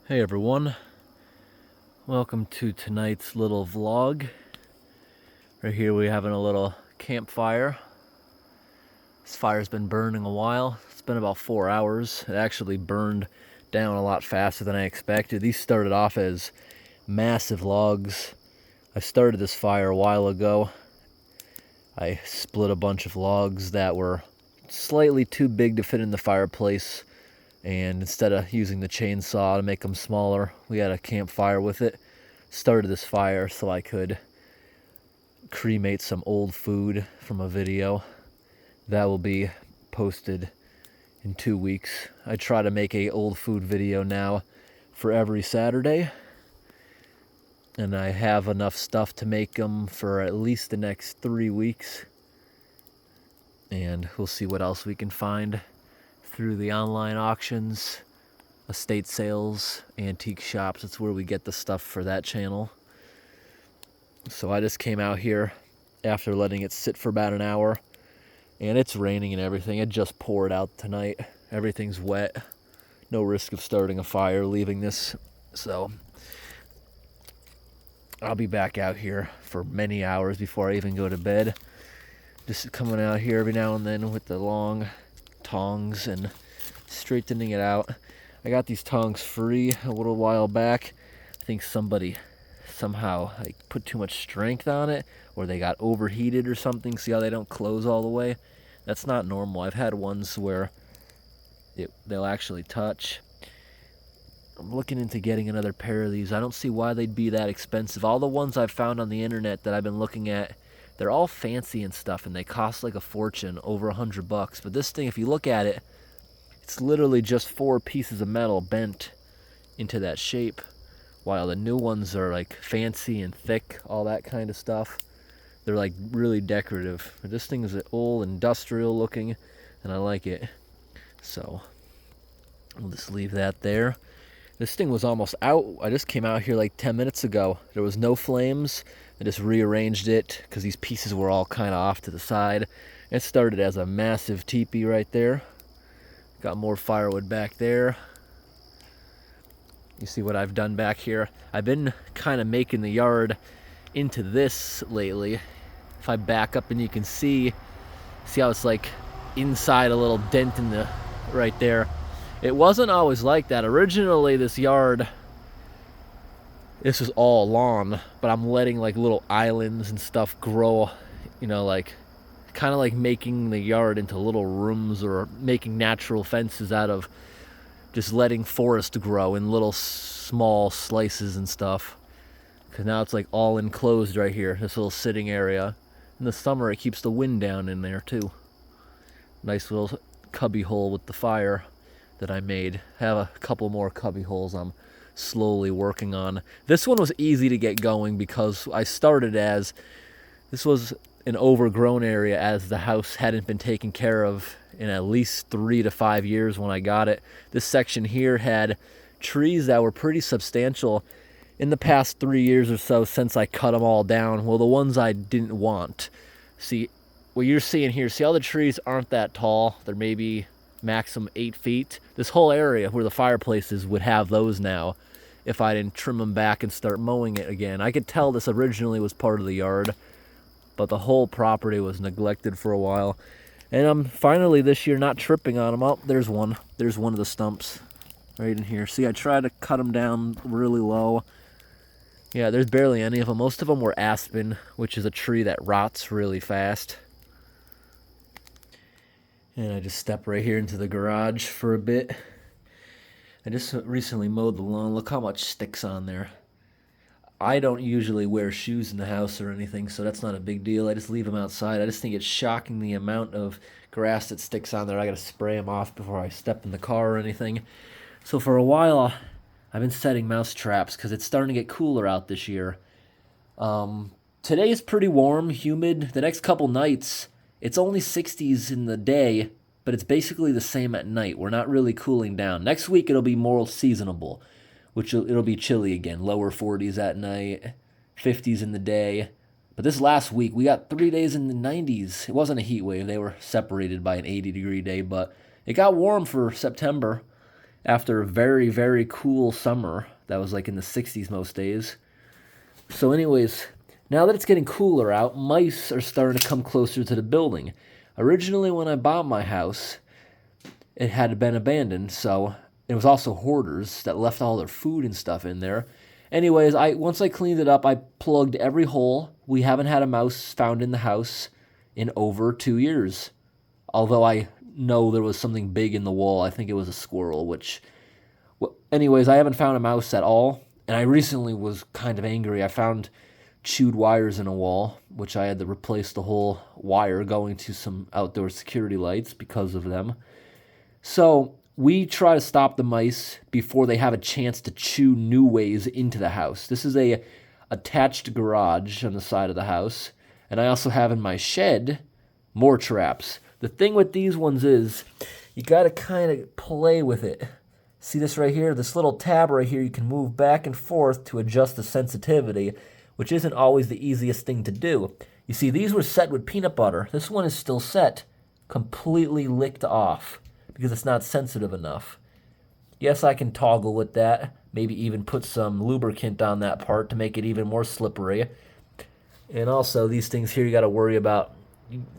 Hey everyone, welcome to tonight's little vlog. Right here we're having a little campfire. This fire's been burning a while. It's been about 4 hours. It actually burned down a lot faster than I expected. These started off as massive logs. I started this fire a while ago. I split a bunch of logs that were slightly too big to fit in the fireplace, and instead of using the chainsaw to make them smaller, we had a campfire with it. Started this fire so I could cremate some old food from a video that will be posted in 2 weeks. I try to make a old food video now for every Saturday, and I have enough stuff to make them for at least the next 3 weeks, and we'll see what else we can find through the online auctions, estate sales, antique shops. That's where we get the stuff for that channel. So I just came out here after letting it sit for about an hour, and it's raining and everything. It just poured out tonight. Everything's wet. No risk of starting a fire leaving this. So I'll be back out here for many hours before I even go to bed. Just coming out here every now and then with the long tongs and straightening it out. I got these tongs free a little while back. I think somebody somehow put too much strength on it, or they got overheated or something. See how they don't close all the way? That's not normal. I've had ones where they'll actually touch. I'm looking into getting another pair of these. I don't see why they'd be that expensive. All the ones I've found on the internet that I've been looking at, they're all fancy and stuff, and they cost like a fortune, over $100. But this thing, if you look at it, it's literally just 4 pieces of metal bent into that shape, while the new ones are like fancy and thick, all that kind of stuff. They're like really decorative. But this thing is old, industrial looking, and I like it. So we'll just leave that there. This thing was almost out. I just came out here like 10 minutes ago. There was no flames. I just rearranged it because these pieces were all kind of off to the side. It started as a massive teepee right there. Got more firewood back there. You see what I've done back here? I've been kind of making the yard into this lately. If I back up and you can see how it's like inside a little dent in the right there. It wasn't always like that. Originally, this yard, this was all lawn, but I'm letting like little islands and stuff grow, like kind of like making the yard into little rooms, or making natural fences out of just letting forest grow in little small slices and stuff. Because now it's like all enclosed right here, this little sitting area. In the summer, it keeps the wind down in there too. Nice little cubby hole with the fire that I made. Have a couple more cubby holes I'm slowly working on. This one was easy to get going because I started as, this was an overgrown area, as the house hadn't been taken care of in at least 3 to 5 years when I got it. This section here had trees that were pretty substantial in the past 3 years or so since I cut them all down. Well, the ones I didn't want. See, what you're seeing here, see how the trees aren't that tall? They're maybe maximum 8 feet. This whole area where the fireplace is would have those now if I didn't trim them back and start mowing it again. I could tell this originally was part of the yard, but the whole property was neglected for a while. And I'm finally this year not tripping on them. Oh, there's one. There's one of the stumps right in here. See, I tried to cut them down really low. Yeah, there's barely any of them. Most of them were aspen, which is a tree that rots really fast. And I just step right here into the garage for a bit. I just recently mowed the lawn. Look how much sticks on there. I don't usually wear shoes in the house or anything, so that's not a big deal. I just leave them outside. I just think it's shocking the amount of grass that sticks on there. I gotta spray them off before I step in the car or anything. So for a while, I've been setting mouse traps because it's starting to get cooler out this year. Today is pretty warm, humid. The next couple nights, it's only 60s in the day, but it's basically the same at night. We're not really cooling down. Next week, it'll be more seasonable, which it'll be chilly again. Lower 40s at night, 50s in the day. But this last week, we got 3 days in the 90s. It wasn't a heat wave. They were separated by an 80-degree day, but it got warm for September. after a very, very cool summer that was like in the 60s most days. So anyways, now that it's getting cooler out, mice are starting to come closer to the building. Originally, when I bought my house, it had been abandoned, so it was also hoarders that left all their food and stuff in there. Anyways, once I cleaned it up, I plugged every hole. We haven't had a mouse found in the house in over 2 years. Although I know there was something big in the wall. I think it was a squirrel, which... Anyways, I haven't found a mouse at all. And I recently was kind of angry. I found chewed wires in a wall, which I had to replace the whole wire going to some outdoor security lights because of them. So we try to stop the mice before they have a chance to chew new ways into the house. This is a attached garage on the side of the house. And I also have in my shed more traps. The thing with these ones is you got to kind of play with it. See this right here? This little tab right here, you can move back and forth to adjust the sensitivity, which isn't always the easiest thing to do. You see, these were set with peanut butter. This one is still set, completely licked off, because it's not sensitive enough. Yes, I can toggle with that, maybe even put some lubricant on that part to make it even more slippery. And also, these things here you got to worry about.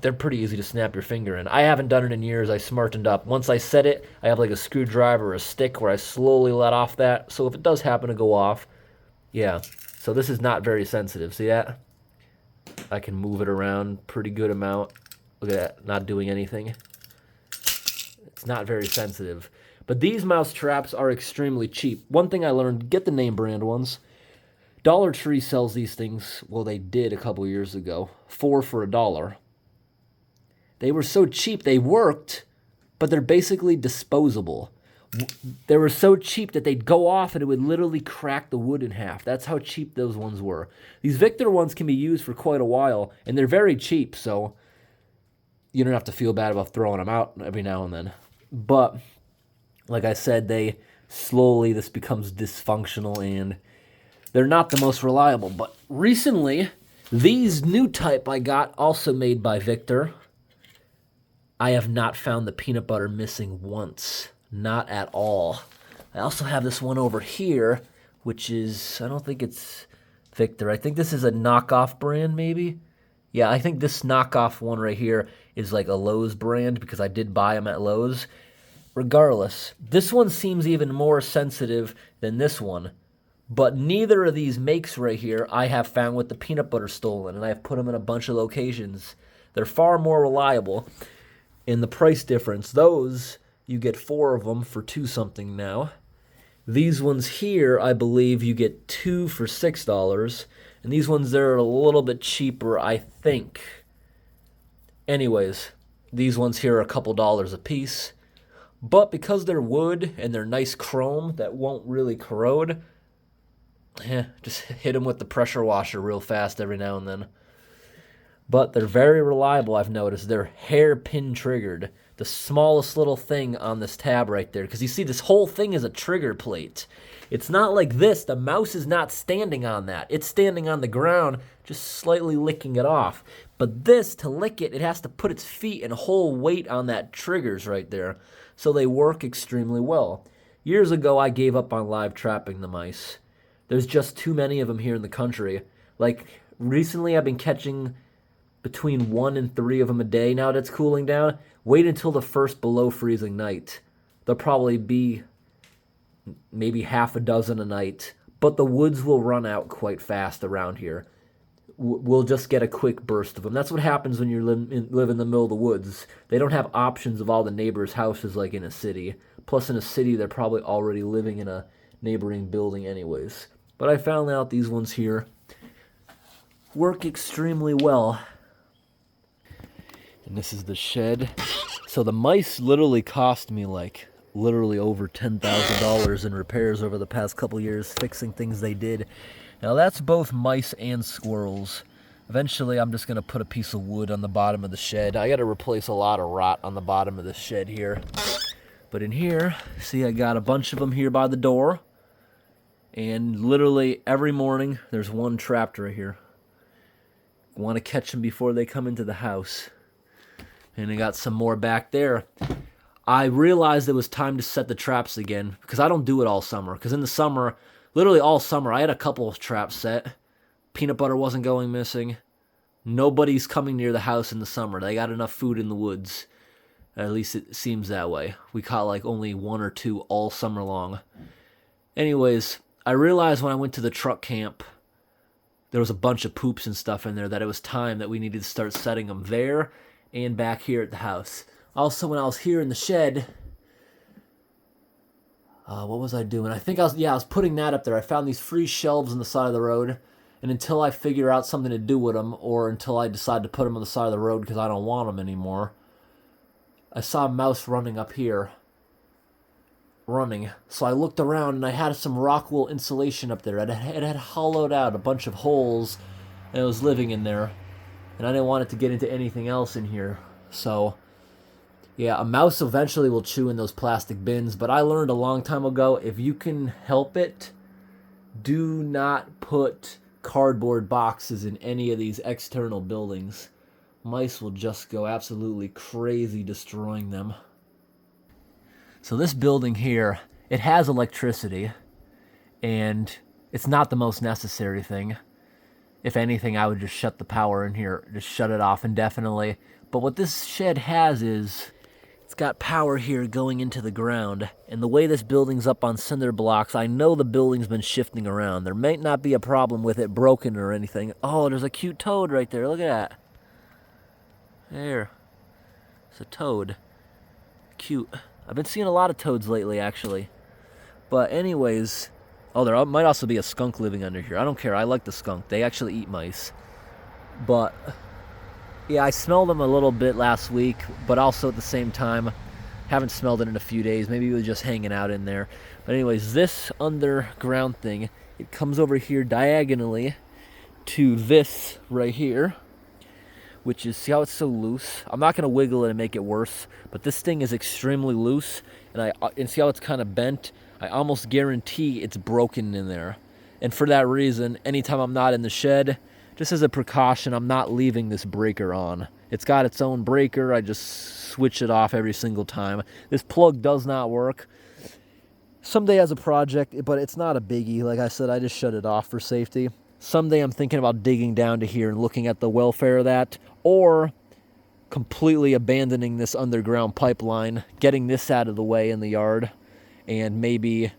They're pretty easy to snap your finger in. I haven't done it in years. I smartened up. Once I set it, I have like a screwdriver or a stick where I slowly let off that. So if it does happen to go off, yeah. So this is not very sensitive. See that? I can move it around pretty good amount. Look at that, not doing anything. It's not very sensitive. But these mouse traps are extremely cheap. One thing I learned, get the name brand ones. Dollar Tree sells these things, well, they did a couple years ago, 4 for $1. They were so cheap, they worked, but they're basically disposable. They were so cheap that they'd go off and it would literally crack the wood in half. That's how cheap those ones were. These Victor ones can be used for quite a while, and they're very cheap, so you don't have to feel bad about throwing them out every now and then. But, like I said, this becomes dysfunctional, and they're not the most reliable. But recently, these new type I got, also made by Victor, I have not found the peanut butter missing once. Not at all. I also have this one over here, which is, I don't think it's Victor. I think this is a knockoff brand, maybe? Yeah, I think this knockoff one right here is like a Lowe's brand because I did buy them at Lowe's. Regardless, this one seems even more sensitive than this one. But neither of these makes right here I have found with the peanut butter stolen, and I've put them in a bunch of locations. They're far more reliable. In the price difference, those, you get 4 of them for 2 something now. These ones here, I believe you get 2 for $6. And these ones, they're a little bit cheaper, I think. Anyways, these ones here are a couple dollars a piece. But because they're wood and they're nice chrome that won't really corrode, just hit them with the pressure washer real fast every now and then. But they're very reliable, I've noticed. They're hairpin triggered. The smallest little thing on this tab right there. Because you see, this whole thing is a trigger plate. It's not like this. The mouse is not standing on that. It's standing on the ground, just slightly licking it off. But this, to lick it, it has to put its feet and whole weight on that triggers right there. So they work extremely well. Years ago, I gave up on live trapping the mice. There's just too many of them here in the country. Like, recently I've been catching between 1 and 3 of them a day now that it's cooling down. Wait until the first below freezing night. There'll probably be maybe half a dozen a night, but the woods will run out quite fast around here. We'll just get a quick burst of them. That's what happens when you live in the middle of the woods. They don't have options of all the neighbors' houses like in a city. Plus, in a city, they're probably already living in a neighboring building anyways. But I found out these ones here work extremely well. And this is the shed. So the mice literally cost me like over $10,000 in repairs over the past couple years, fixing things they did. Now that's both mice and squirrels. Eventually I'm just going to put a piece of wood on the bottom of the shed. I got to replace a lot of rot on the bottom of the shed here. But in here, see, I got a bunch of them here by the door. And literally every morning there's one trapped right here. Want to catch them before they come into the house. And I got some more back there. I realized it was time to set the traps again because I don't do it all summer. Because in the summer, literally all summer, I had a couple of traps set. Peanut butter wasn't going missing. Nobody's coming near the house in the summer. They got enough food in the woods. At least it seems that way. We caught like only one or two all summer long. Anyways, I realized when I went to the truck camp, there was a bunch of poops and stuff in there, that it was time that we needed to start setting them there and back here at the house. Also, when I was here in the shed, what was I doing? I think I was putting that up there. I found these free shelves on the side of the road, and until I figure out something to do with them, or until I decide to put them on the side of the road because I don't want them anymore, I saw a mouse running up here. So I looked around and I had some rock wool insulation up there. It had hollowed out a bunch of holes and it was living in there. And I didn't want it to get into anything else in here. So, yeah, a mouse eventually will chew in those plastic bins. But I learned a long time ago, if you can help it, do not put cardboard boxes in any of these external buildings. Mice will just go absolutely crazy destroying them. So this building here, it has electricity, and it's not the most necessary thing. If anything, I would just shut the power in here, just shut it off indefinitely. But what this shed has is, it's got power here going into the ground, and the way this building's up on cinder blocks, I know the building's been shifting around. There might not be a problem with it broken or anything. Oh, there's a cute toad right there, look at that. There, it's a toad, cute. I've been seeing a lot of toads lately, actually. But anyways, oh, there might also be a skunk living under here. I don't care. I like the skunk. They actually eat mice. But, yeah, I smelled them a little bit last week, but also at the same time, haven't smelled it in a few days. Maybe it was just hanging out in there. But anyways, this underground thing, it comes over here diagonally to this right here, which is, see how it's so loose? I'm not going to wiggle it and make it worse, but this thing is extremely loose, and see how it's kind of bent? I almost guarantee it's broken in there. And for that reason, anytime I'm not in the shed, just as a precaution, I'm not leaving this breaker on. It's got its own breaker. I just switch it off every single time. This plug does not work. Someday as a project, but it's not a biggie. Like I said, I just shut it off for safety. Someday I'm thinking about digging down to here and looking at the welfare of that, or completely abandoning this underground pipeline, getting this out of the way in the yard, and maybe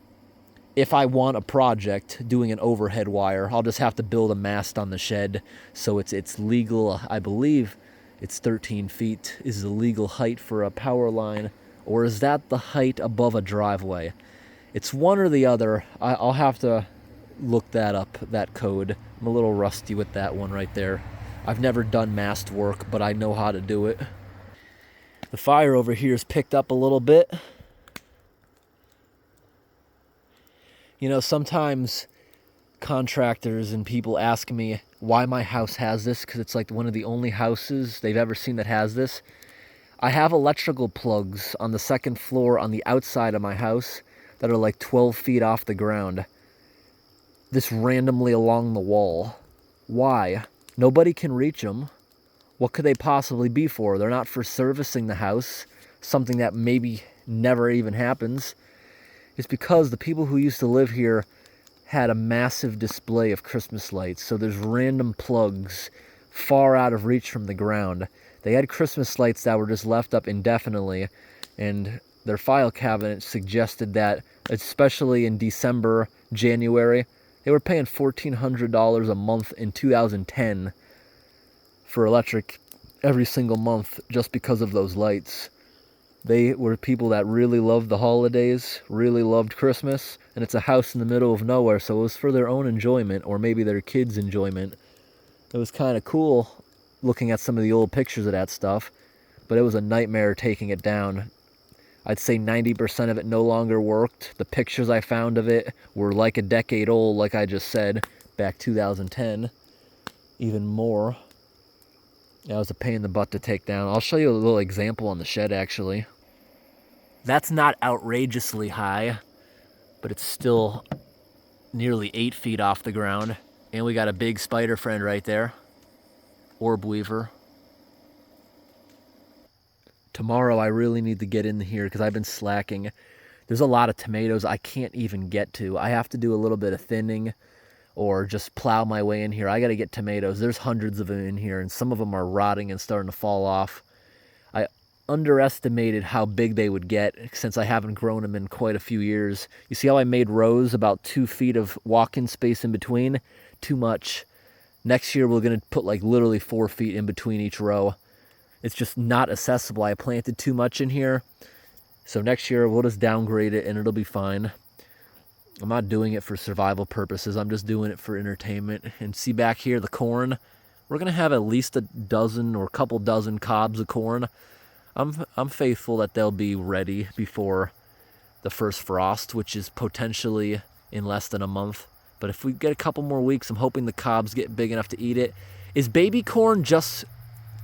if I want a project doing an overhead wire, I'll just have to build a mast on the shed so it's legal. I believe it's 13 feet is the legal height for a power line, or is that the height above a driveway? It's one or the other. I'll have to look that up, that code. I'm a little rusty with that one right there. I've never done mast work, but I know how to do it. The fire over here is picked up a little bit. You know, sometimes contractors and people ask me why my house has this, because it's like one of the only houses they've ever seen that has this. I have electrical plugs on the second floor on the outside of my house that are like 12 feet off the ground. This randomly along the wall. Why? Nobody can reach them. What could they possibly be for? They're not for servicing the house, something that maybe never even happens. It's because the people who used to live here had a massive display of Christmas lights, so there's random plugs far out of reach from the ground. They had Christmas lights that were just left up indefinitely, and their file cabinet suggested that, especially in December, January, they were paying $1,400 a month in 2010 for electric every single month just because of those lights. They were people that really loved the holidays, really loved Christmas, and it's a house in the middle of nowhere, so it was for their own enjoyment, or maybe their kids' enjoyment. It was kind of cool looking at some of the old pictures of that stuff, but it was a nightmare taking it down. I'd say 90% of it no longer worked. The pictures I found of it were like a decade old, like I just said, back 2010, even more. That was a pain in the butt to take down. I'll show you a little example on the shed, actually. That's not outrageously high, but it's still nearly 8 feet off the ground. And we got a big spider friend right there. Orb weaver. Tomorrow I really need to get in here because I've been slacking. There's a lot of tomatoes I can't even get to. I have to do a little bit of thinning or just plow my way in here. I got to get tomatoes. There's hundreds of them in here, and some of them are rotting and starting to fall off. I underestimated how big they would get since I haven't grown them in quite a few years. You see how I made rows, about 2 feet of walk-in space in between? Too much. Next year we're going to put like literally 4 feet in between each row. It's just not accessible. I planted too much in here. So next year we'll just downgrade it and it'll be fine. I'm not doing it for survival purposes. I'm just doing it for entertainment. And see back here, the corn. We're going to have at least a dozen or a couple dozen cobs of corn. I'm faithful that they'll be ready before the first frost, which is potentially in less than a month. But if we get a couple more weeks, I'm hoping the cobs get big enough to eat it. Is baby corn just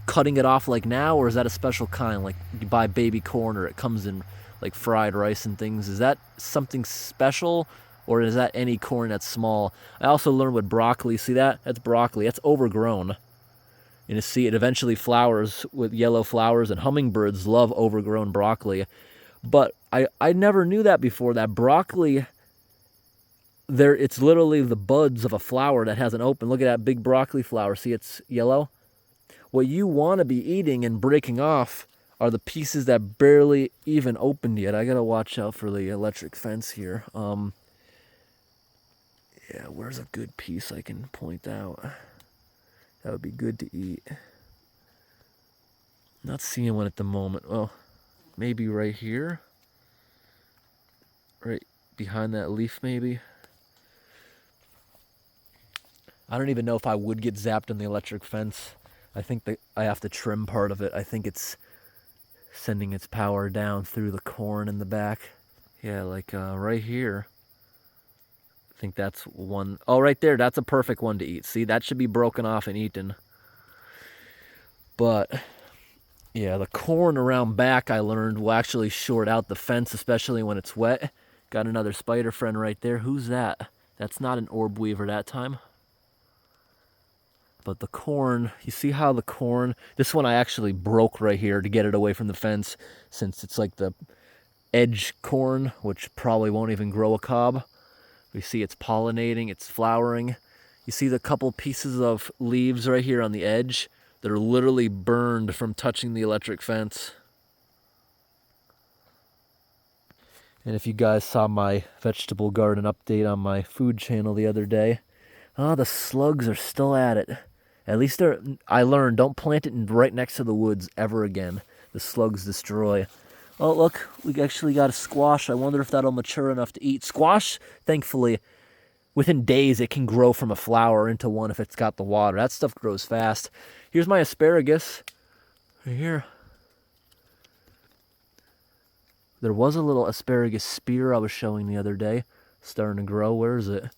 cutting it off like now, or is that a special kind? Like you buy baby corn or it comes in like fried rice and things. Is that something special, or is that any corn that's small? I also learned with broccoli. See that? That's broccoli. That's overgrown. And you see it eventually flowers with yellow flowers, and hummingbirds love overgrown broccoli. But I never knew that before, that broccoli, it's literally the buds of a flower that hasn't opened. Look at that big broccoli flower. See, it's yellow? What you want to be eating and breaking off are the pieces that barely even opened yet. I got to watch out for the electric fence here. Yeah, where's a good piece I can point out? That would be good to eat. Not seeing one at the moment. Well, maybe right here. Right behind that leaf, maybe. I don't even know if I would get zapped in the electric fence. I think that I have to trim part of it. I think it's sending its power down through the corn in the back. Yeah, like right here. I think that's one. Oh, right there. That's a perfect one to eat. See, that should be broken off and eaten. But, yeah, the corn around back, I learned, will actually short out the fence, especially when it's wet. Got another spider friend right there. Who's that? That's not an orb weaver that time. But the corn, you see how the corn, this one I actually broke right here to get it away from the fence, since it's like the edge corn, which probably won't even grow a cob. We see it's pollinating, it's flowering. You see the couple pieces of leaves right here on the edge that are literally burned from touching the electric fence. And if you guys saw my vegetable garden update on my food channel the other day, the slugs are still at it. At least I learned, don't plant it right next to the woods ever again. The slugs destroy. Oh, look, we actually got a squash. I wonder if that'll mature enough to eat. Squash, thankfully, within days it can grow from a flower into one if it's got the water. That stuff grows fast. Here's my asparagus. Right here. There was a little asparagus spear I was showing the other day. Starting to grow. Where is it?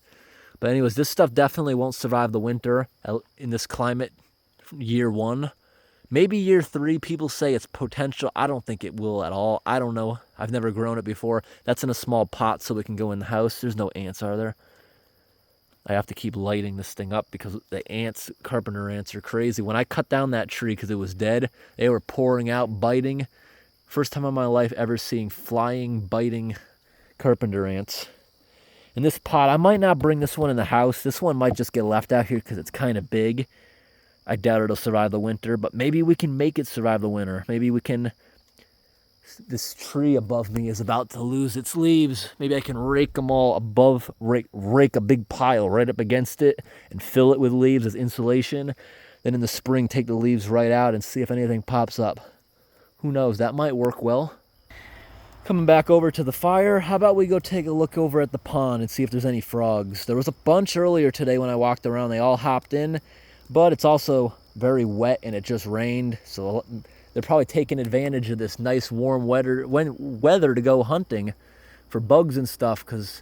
But anyways, this stuff definitely won't survive the winter in this climate. Year 1. Maybe year 3, people say it's potential. I don't think it will at all. I don't know. I've never grown it before. That's in a small pot so it can go in the house. There's no ants, are there? I have to keep lighting this thing up because the ants, carpenter ants, are crazy. When I cut down that tree because it was dead, they were pouring out, biting. First time in my life ever seeing flying, biting carpenter ants. In this pot, I might not bring this one in the house. This one might just get left out here because it's kind of big. I doubt it'll survive the winter, but maybe we can make it survive the winter. Maybe we can... This tree above me is about to lose its leaves. Maybe I can rake them all above, rake a big pile right up against it and fill it with leaves as insulation. Then in the spring, take the leaves right out and see if anything pops up. Who knows? That might work well. Coming back over to the fire, how about we go take a look over at the pond and see if there's any frogs. There was a bunch earlier today when I walked around. They all hopped in, but it's also very wet and it just rained, so they're probably taking advantage of this nice warm weather to go hunting for bugs and stuff, because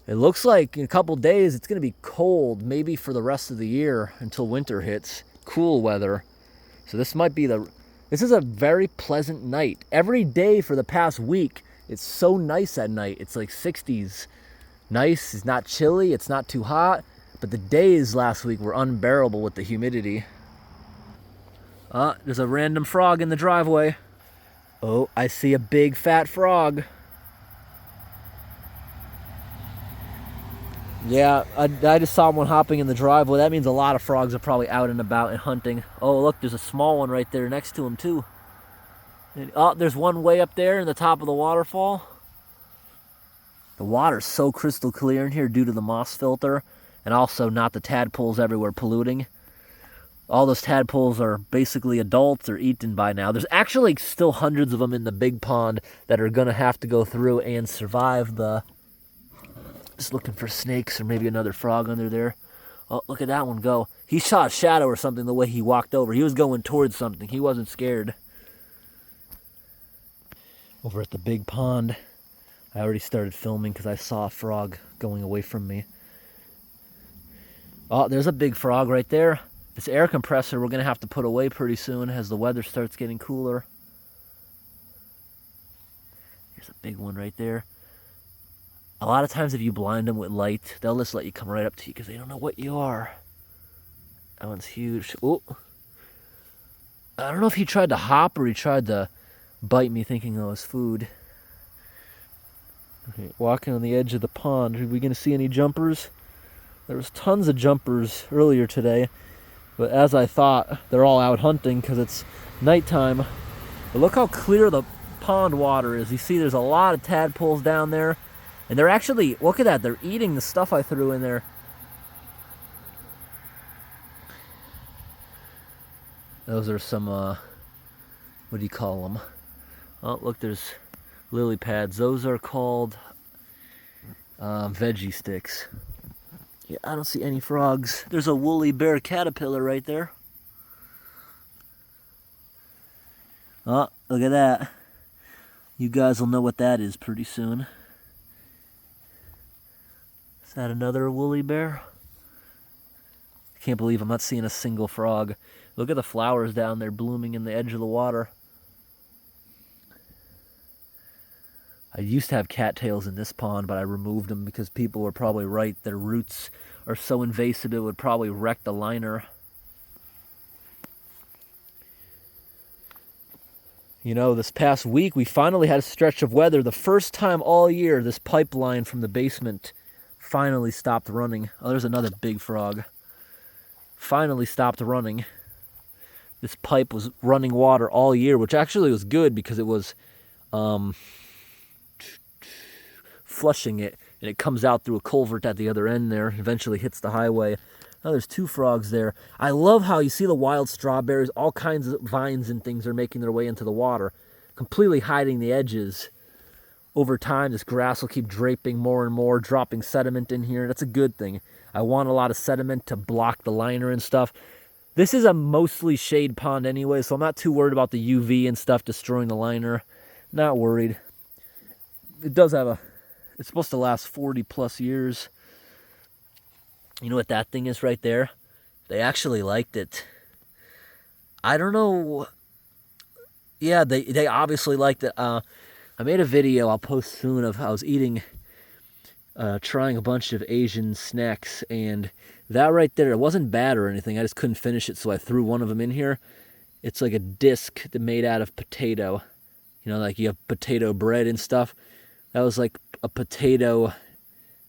it looks like in a couple days it's going to be cold, maybe for the rest of the year until winter hits. Cool weather. So this might be this is a very pleasant night. Every day for the past week, it's so nice at night. It's like 60s. Nice, it's not chilly, it's not too hot, but the days last week were unbearable with the humidity. There's a random frog in the driveway. Oh, I see a big fat frog. Yeah, I just saw one hopping in the driveway. That means a lot of frogs are probably out and about and hunting. Oh, look, there's a small one right there next to him, too. And, oh, there's one way up there in the top of the waterfall. The water's so crystal clear in here due to the moss filter, and also not the tadpoles everywhere polluting. All those tadpoles are basically adults or eaten by now. There's actually still hundreds of them in the big pond that are going to have to go through and survive the... Just looking for snakes or maybe another frog under there. Oh, look at that one go. He saw a shadow or something the way he walked over. He was going towards something. He wasn't scared. Over at the big pond, I already started filming because I saw a frog going away from me. Oh, there's a big frog right there. This air compressor we're going to have to put away pretty soon as the weather starts getting cooler. There's a big one right there. A lot of times if you blind them with light, they'll just let you come right up to you because they don't know what you are. That one's huge. Oh, I don't know if he tried to hop or he tried to bite me thinking it was food. Okay, walking on the edge of the pond. Are we going to see any jumpers? There was tons of jumpers earlier today, but as I thought, they're all out hunting because it's nighttime. But look how clear the pond water is. You see there's a lot of tadpoles down there. And they're actually, look at that, they're eating the stuff I threw in there. Those are some, what do you call them? Oh, look, there's lily pads. Those are called veggie sticks. Yeah, I don't see any frogs. There's a woolly bear caterpillar right there. Oh, look at that. You guys will know what that is pretty soon. Is that another woolly bear? I can't believe I'm not seeing a single frog. Look at the flowers down there blooming in the edge of the water. I used to have cattails in this pond, but I removed them because people were probably right. Their roots are so invasive it would probably wreck the liner. You know, this past week we finally had a stretch of weather. The first time all year this pipeline from the basement finally stopped running. Oh, there's another big frog. Finally stopped running. This pipe was running water all year, which actually was good because it was flushing it, and it comes out through a culvert at the other end there, eventually hits the highway. Now there's two frogs there. I love how you see the wild strawberries, all kinds of vines and things are making their way into the water, completely hiding the edges. Over time, this grass will keep draping more and more, dropping sediment in here. That's a good thing. I want a lot of sediment to block the liner and stuff. This is a mostly shade pond anyway, so I'm not too worried about the UV and stuff destroying the liner. Not worried. It does have it's supposed to last 40 plus years. You know what that thing is right there? They actually liked it. I don't know. Yeah, they obviously liked it. I made a video I'll post soon of how I was eating, trying a bunch of Asian snacks, and that right there, it wasn't bad or anything. I just couldn't finish it, so I threw one of them in here. It's like a disc made out of potato. You know, like you have potato bread and stuff. That was like a potato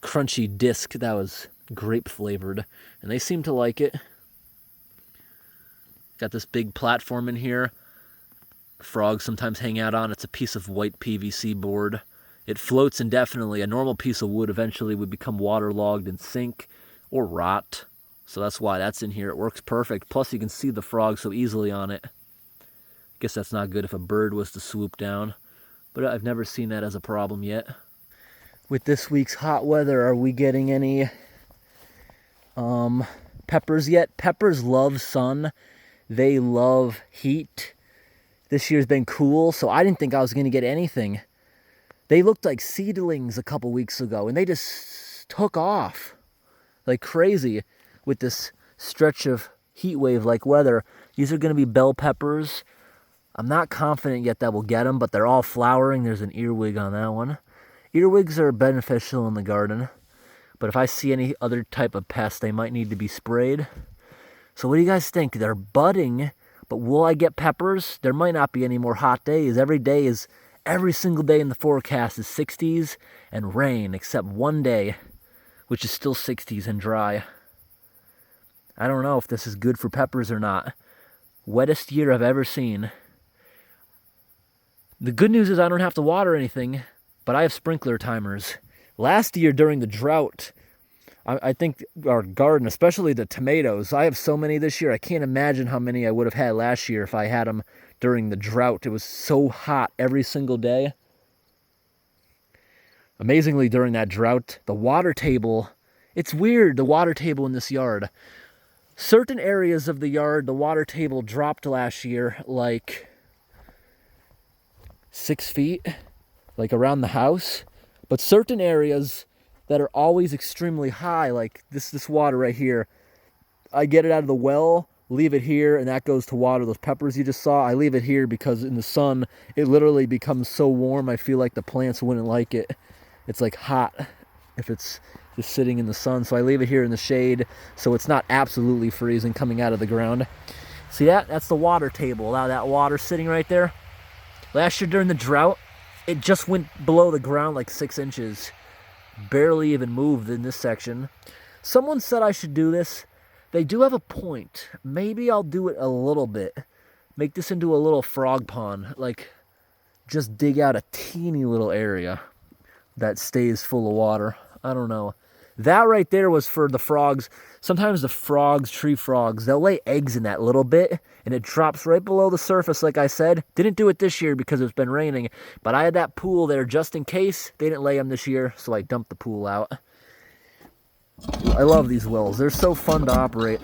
crunchy disc that was grape flavored, and they seem to like it. Got this big platform in here. Frogs sometimes hang out on. It's a piece of white PVC board. It floats indefinitely. A normal piece of wood eventually would become waterlogged and sink or rot. So that's why that's in here. It works perfect. Plus you can see the frog so easily on it. Guess that's not good if a bird was to swoop down. But I've never seen that as a problem yet. With this week's hot weather, are we getting any peppers yet? Peppers love sun. They love heat. This year's been cool, so I didn't think I was going to get anything. They looked like seedlings a couple weeks ago, and they just took off like crazy with this stretch of heat wave-like weather. These are going to be bell peppers. I'm not confident yet that we'll get them, but they're all flowering. There's an earwig on that one. Earwigs are beneficial in the garden, but if I see any other type of pest, they might need to be sprayed. So what do you guys think? They're budding, But will I get peppers? There might not be any more hot days. Every single day in the forecast is 60s and rain, except one day, which is still 60s and dry. I don't know if this is good for peppers or not. Wettest year I've ever seen. The good news is I don't have to water anything, but I have sprinkler timers. Last year during the drought, I think our garden, especially the tomatoes, I have so many this year, I can't imagine how many I would have had last year if I had them during the drought. It was so hot every single day. Amazingly, during that drought, the water table, it's weird, the water table in this yard. Certain areas of the yard, the water table dropped last year like 6 feet, like around the house. But certain areas that are always extremely high, like this water right here, I get it out of the well, leave it here, and that goes to water those peppers you just saw. I leave it here because in the sun, it literally becomes so warm, I feel like the plants wouldn't like it. It's like hot if it's just sitting in the sun. So I leave it here in the shade so it's not absolutely freezing coming out of the ground. See that? That's the water table. Now that water sitting right there. Last year during the drought, it just went below the ground like 6 inches. Barely even moved in this section. Someone said I should do this. They do have a point. Maybe I'll do it a little bit. Make this into a little frog pond. Like, just dig out a teeny little area that stays full of water. I don't know. That right there was for the frogs. Sometimes the frogs, tree frogs, they'll lay eggs in that little bit, and it drops right below the surface, like I said. Didn't do it this year because it's been raining, but I had that pool there just in case. They didn't lay them this year, so I dumped the pool out. I love these wells. They're so fun to operate.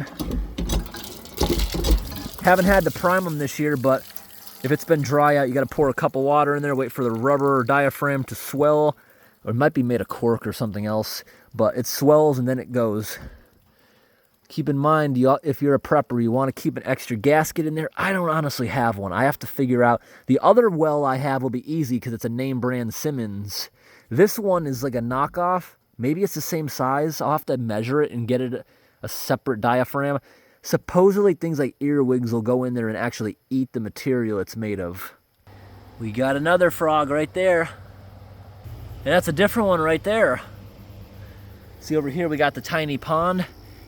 Haven't had to prime them this year, but if it's been dry out, you got to pour a cup of water in there, wait for the rubber or diaphragm to swell. Or it might be made of cork or something else, but it swells and then it goes. Keep in mind, if you're a prepper, you want to keep an extra gasket in there. I don't honestly have one. I have to figure out. The other well I have will be easy because it's a name brand Simmons. This one is like a knockoff. Maybe it's the same size. I'll have to measure it and get it a separate diaphragm. Supposedly things like earwigs will go in there and actually eat the material it's made of. We got another frog right there. And that's a different one right there. See over here, we got the tiny pond.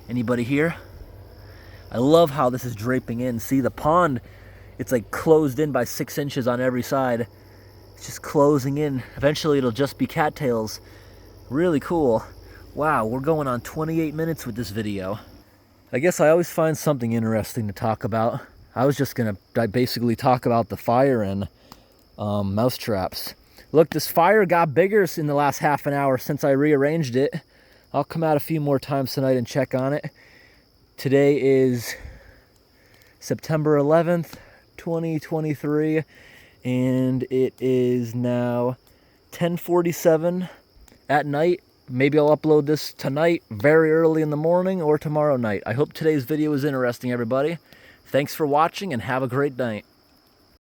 Anybody here? I love how this is draping in. See the pond, it's like closed in by 6 inches on every side. It's just closing in. Eventually it'll just be cattails. Really cool. Wow, we're going on 28 minutes with this video. I guess I always find something interesting to talk about. I was just gonna basically talk about the fire and mouse traps. Look, this fire got bigger in the last half an hour since I rearranged it. I'll come out a few more times tonight and check on it. Today is September 11th, 2023, and it is now 10:47 at night. Maybe I'll upload this tonight, very early in the morning, or tomorrow night. I hope today's video was interesting, everybody. Thanks for watching, and have a great night.